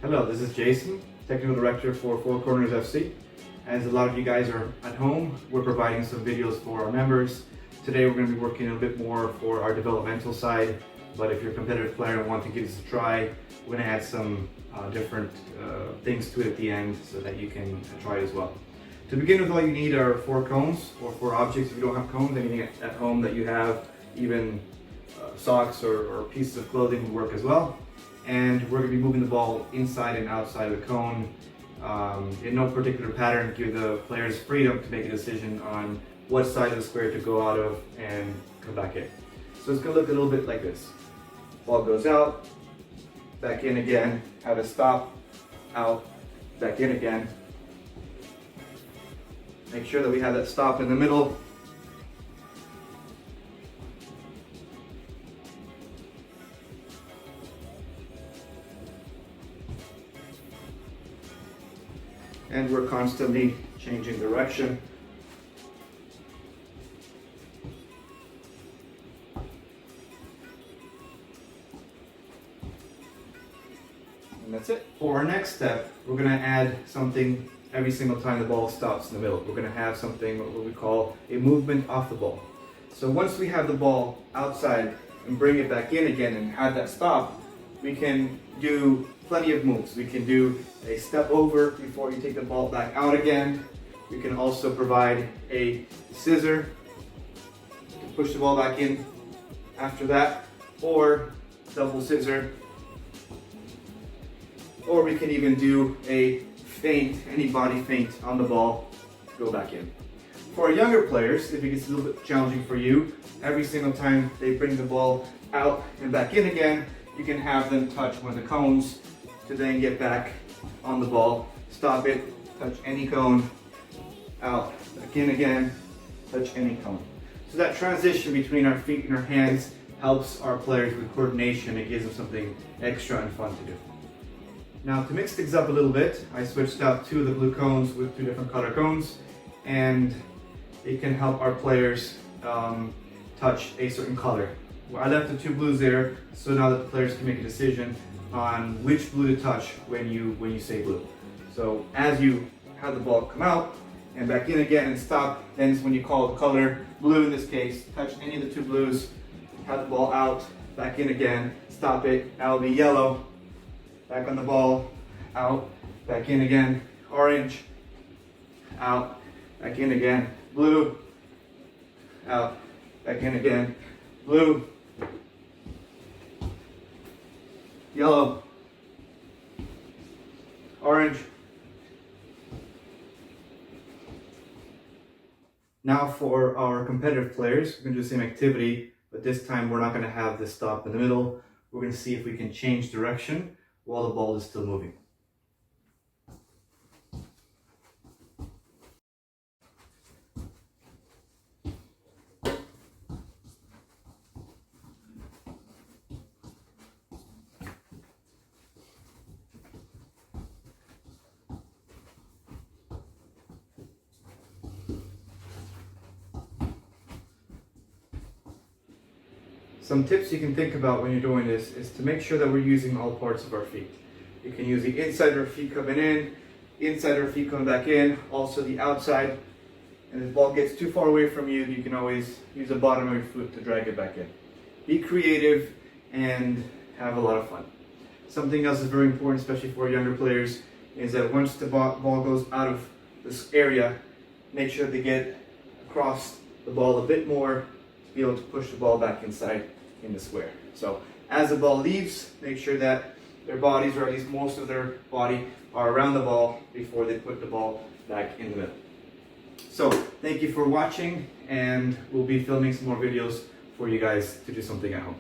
Hello, this is Jason, Technical Director for Four Corners FC. As a lot of you guys are at home, we're providing some videos for our members. Today we're going to be working a bit more for our developmental side, but if you're a competitive player and want to give this a try, we're going to add some different things to it at the end so that you can try it as well. To begin with, all you need are 4 cones or 4 objects. If you don't have cones, anything at home that you have, even socks or pieces of clothing would work as well. And we're going to be moving the ball inside and outside of the cone in no particular pattern. Give the players freedom to make a decision on what side of the square to go out of and come back in. So it's going to look a little bit like this. Ball goes out, back in again, have a stop, out, back in again. Make sure that we have that stop in the middle. And we're constantly changing direction. And that's it. For our next step, we're going to add something every single time the ball stops in the middle. We're going to have something what we call a movement off the ball. So once we have the ball outside and bring it back in again and have that stop, we can do plenty of moves. We can do a step over before you take the ball back out again. We can also provide a scissor to push the ball back in after that, or double scissor, or we can even do a feint, any body feint on the ball to go back in. For our younger players, if it gets a little bit challenging for you, every single time they bring the ball out and back in again, you can have them touch one of the cones to then get back on the ball, stop it, touch any cone, out, back in again, touch any cone. So that transition between our feet and our hands helps our players with coordination. It gives them something extra and fun to do. Now, to mix things up a little bit, I switched out 2 of the blue cones with 2 different color cones, and it can help our players touch a certain color. I left the 2 blues there, so now that the players can make a decision on which blue to touch when you say blue. So as you have the ball come out and back in again and stop, then is when you call the color blue in this case. Touch any of the 2 blues, have the ball out, back in again, stop it. That'll be yellow. Back on the ball, out, back in again, orange, out, back in again, blue, out, back in again, blue, yellow, orange. Now for our competitive players, we're going to do the same activity, but this time we're not going to have this stop in the middle. We're going to see if we can change direction while the ball is still moving. Some tips you can think about when you're doing this is to make sure that we're using all parts of our feet. You can use the inside of our feet coming in, inside of our feet coming back in, also the outside. And if the ball gets too far away from you, you can always use the bottom of your foot to drag it back in. Be creative and have a lot of fun. Something else is very important, especially for younger players, is that once the ball goes out of this area, make sure they get across the ball a bit more to be able to push the ball back inside in the square. So as the ball leaves, make sure that their bodies, or at least most of their body, are around the ball before they put the ball back in the middle. So thank you for watching, and we'll be filming some more videos for you guys to do something at home.